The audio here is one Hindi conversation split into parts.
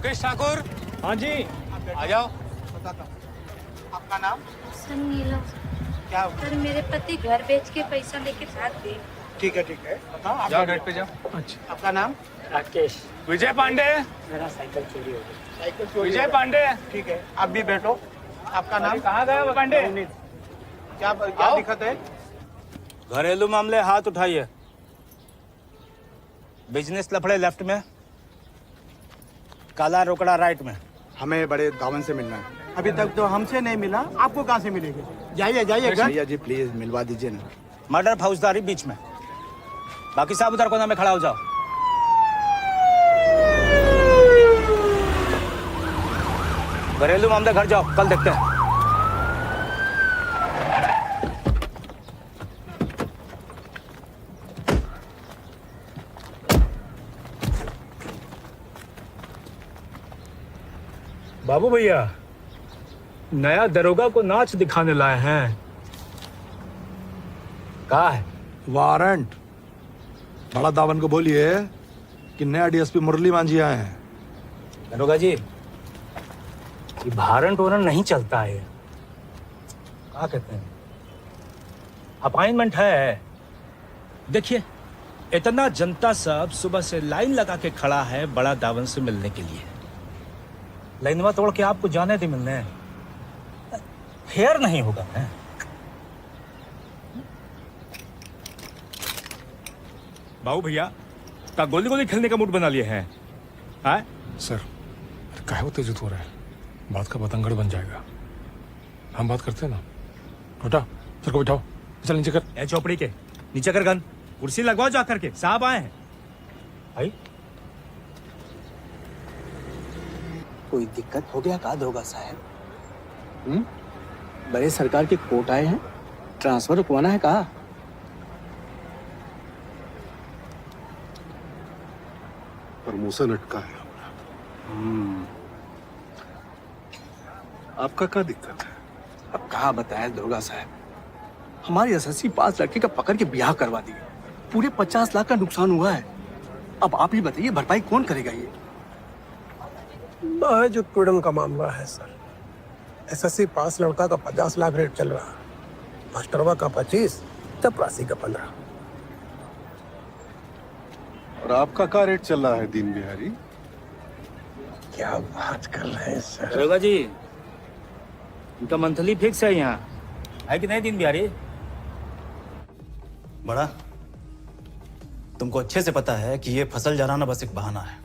मुकेश ठाकुर। हाँ जी, आ जाओ। आपका नाम? सर नीलम। क्या हुआ? सर मेरे पति घर बेच के पैसा लेके भाग गए। ठीक है बताओ। जाओ आपका गेट पे जाओ। अच्छा। आपका नाम? राकेश। विजय पांडे। मेरा साइकिल चोरी हो गई। साइकिल चोरी विजय हो गई। पांडे। ठीक है, आप भी बैठो। आपका नाम? कहाँ गए पांडे? क्या आओ। दिक्कत है? घरेलू मामले हाथ उठाइए। बिजनेस लफड़े लेफ्ट में, काला रोकड़ा राइट में। हमें बड़े दावन से मिलना है। अभी तक तो हमसे नहीं मिला, आपको कहाँ से मिलेगा? जाइए घर। भैया जी प्लीज मिलवा दीजिए ना। मर्डर फौजदारी बीच में। बाकी सब उधर कोना में खड़ा हो जाओ। घरेलू मामले घर जाओ, कल देखते हैं। बाबू भैया, नया दरोगा को नाच दिखाने लाए हैं। कहा है? वारंट। बड़ा दावन को बोलिए कि नया डीएसपी मुरली मांझी आए हैं। दरोगा जी, ये भारन टोरन नहीं चलता है। क्या कहते हैं? अपॉइंटमेंट है। देखिए, इतना जनता सब सुबह से लाइन लगा के खड़ा है बड़ा दावन से मिलने के लिए। लाइनवा तोड़ के आपको जाने दे मिलने। फेयर नहीं होगा है? बाबू भैया का गोली गोली खेलने का मूड बना लिए हैं। हाँ? सर, काहे उत्तेजित हो रहा है? बात का बतंगड़ बन जाएगा। हम बात करते हैं ना। उठा, सर को बिठाओ। चल नीचे कर। ए चौपड़ी के नीचे कर गन। कुर्सी लगवाओ जा करके, साहब आए हैं। भाई, कोई दिक्कत हो गया का दरोगा साहब? बड़े सरकार के कोर्ट आए हैं, ट्रांसफर रुकवाना है कहा? प्रमोशन अटका है। आपका क्या दिक्कत है? अब कहा बताया दरोगा साहब, हमारी एसएससी पास लड़के का पकड़ के ब्याह करवा दिया। पूरे 50 लाख का नुकसान हुआ है। अब आप ही बताइए भरपाई कौन करेगा? ये महज उत्पीड़न का मामला है सर। एसएससी पास लड़का का 50 लाख रेट चल रहा, मास्टरवा का 25, चपरासी का 15। और आपका क्या रेट चल रहा है दीन बिहारी? क्या बात कर रहे हैं सर? दरोगा जी, इनका मंथली फिक्स है यहाँ, है कि नहीं दीन बिहारी? बड़ा, तुमको अच्छे से पता है कि ये फसल जलाना बस एक बहाना है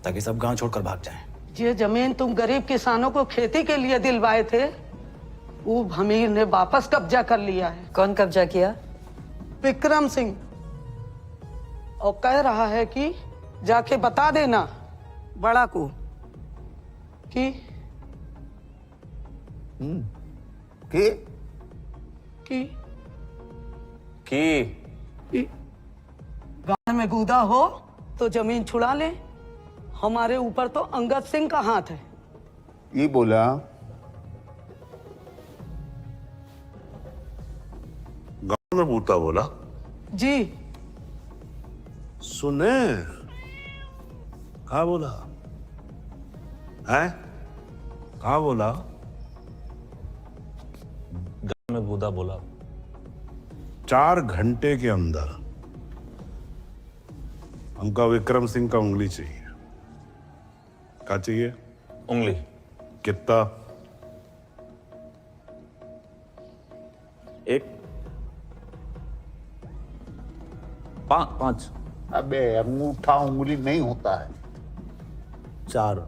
ताकि सब गांव छोड़कर भाग जाएं। ये जमीन तुम गरीब किसानों को खेती के लिए दिलवाए थे, वो अमीर ने वापस कब्जा कर लिया है। कौन कब्जा किया? विक्रम सिंह। और कह रहा है कि जाके बता देना बड़ा को कि कि गांव में कूदा हो तो जमीन छुड़ा ले। हमारे ऊपर तो अंगद सिंह का हाथ है। ये बोला गांव में बूता बोला? जी सुने कहा बोला है? कहा बोला? गांव में बूदा बोला। 4 घंटे के अंदर हमका विक्रम सिंह का उंगली चाहिए। क्या चाहिए? उंगली। कितना? 1 5। अबे अंगूठा उंगली नहीं होता है। 4।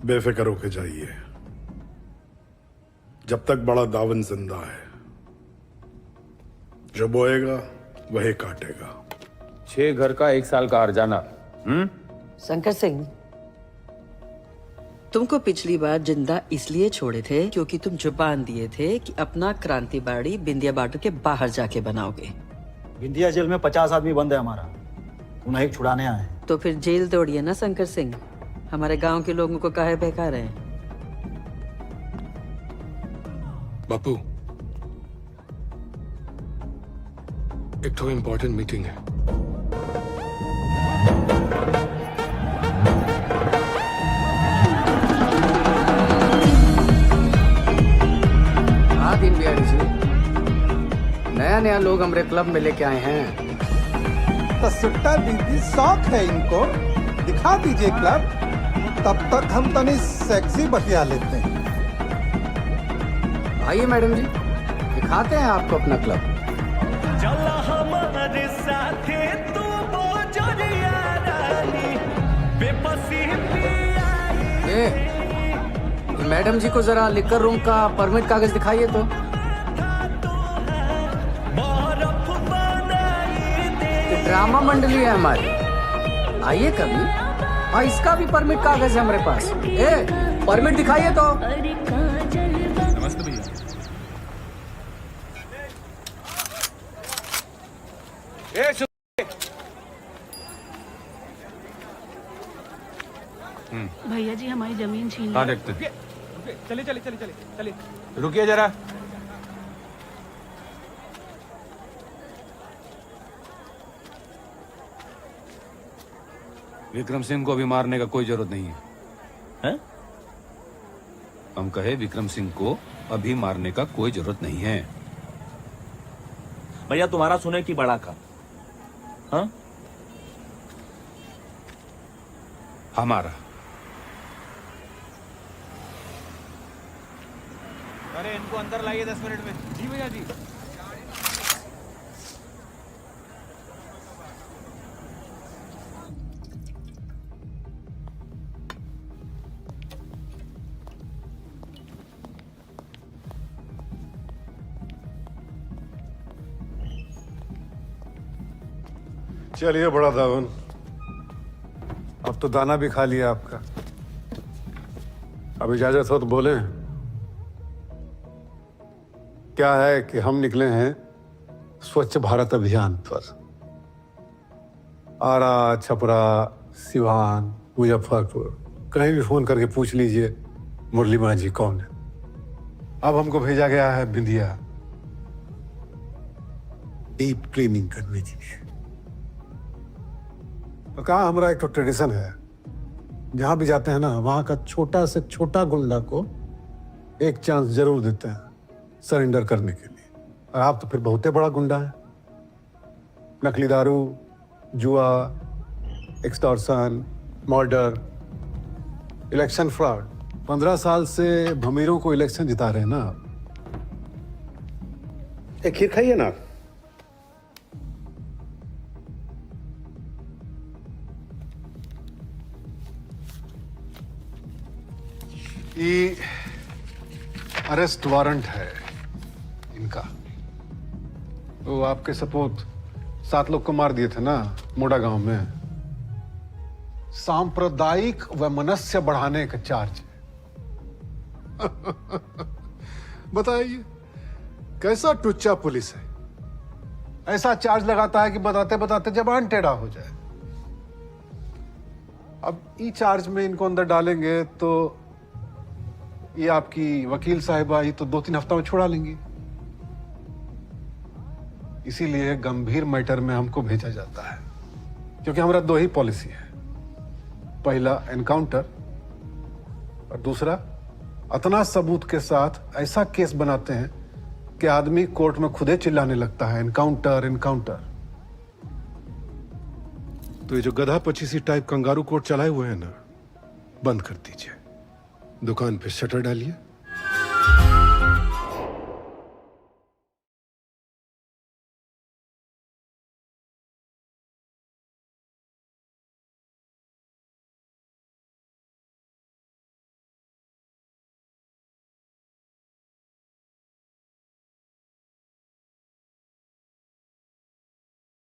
बेफिक्र होके जाइए, जब तक बड़ा दावन जिंदा है। जो बोएगा वही काटेगा। 6 घर का 1 साल का अर्जाना। शंकर सिंह, तुमको पिछली बार जिंदा इसलिए छोड़े थे क्योंकि तुम जुबान दिए थे कि अपना क्रांति बाड़ी बिंदिया बॉर्डर के बाहर जाके बनाओगे। बिंदिया जेल में 50 आदमी बंद है हमारा, उन्हें एक छुड़ाने आए हैं। तो फिर जेल तोड़िए ना शंकर सिंह। हमारे गांव के लोगों को काहे बहका रहे हैं? बापू, एक तो इम्पोर्टेंट मीटिंग है। नया लोग हमारे क्लब में लेके आए हैं। तो सुट्टा दीदी शौक है इनको, दिखा दीजिए क्लब, तब तक हम तनी सेक्सी बतिया लेते हैं। आइए मैडम जी, दिखाते हैं आपको अपना क्लब। मैडम जी को जरा लिकर रूम का परमिट कागज दिखाइए तो। ड्रामा मंडली है हमारी, आइए कभी। हाँ, इसका भी परमिट कागज है हमारे पास। परमिट दिखाइए तो। नमस्ते भैया। भैया जी हमारी जमीन छीन हाँ देखते। चलिए रुकिए जरा। विक्रम सिंह को अभी मारने का कोई जरूरत नहीं है, हैं? हम कहे विक्रम सिंह को अभी मारने का कोई जरूरत नहीं है। भैया तुम्हारा सुने की बड़ा का, हाँ? हमारा। अरे इनको अंदर लाइए 10 मिनट में। जी भैया जी। चलिए बड़ा दावन, अब तो दाना भी खा लिया आपका। अब इजाजत हो तो बोले। क्या है कि हम निकले हैं स्वच्छ भारत अभियान पर। आरा, छपरा, सिवान, मुजफ्फरपुर, कहीं भी फोन करके पूछ लीजिए मुरली माझी कौन है। अब हमको भेजा गया है बिंदिया डीप क्लीनिंग करने के लिए। तो कहा हमारा एक तो ट्रेडिशन है, जहां भी जाते हैं ना वहां का छोटा से छोटा गुंडा को एक चांस जरूर देते हैं सरेंडर करने के लिए। और आप तो फिर बहुते बड़ा गुंडा है। नकली दारू, जुआ, एक्सटॉर्शन, मर्डर, इलेक्शन फ्रॉड। 15 साल से भमीरों को इलेक्शन जिता रहे हैं ना आप। एक खीर खाइए ना। ये अरेस्ट वारंट है इनका। तो आपके सपूत 7 लोग को मार दिए थे ना मोड़ा गांव में। सांप्रदायिक वैमनस्य बढ़ाने का चार्ज है। बताइए कैसा टुच्चा पुलिस है, ऐसा चार्ज लगाता है कि बताते बताते जबान टेढ़ा हो जाए। अब ई चार्ज में इनको अंदर डालेंगे तो ये आपकी वकील साहिबा ही तो 2-3 हफ्ता में छुड़ा लेंगी। इसीलिए गंभीर मैटर में हमको भेजा जाता है, क्योंकि हमारा 2 ही पॉलिसी है। पहला एनकाउंटर और दूसरा अतना सबूत के साथ ऐसा केस बनाते हैं कि आदमी कोर्ट में खुदे चिल्लाने लगता है एनकाउंटर एनकाउंटर। तो ये जो गधा पचीसी टाइप कंगारू कोर्ट चलाए हुए हैं ना, बंद कर दीजिए। दुकान पे शटर डालिए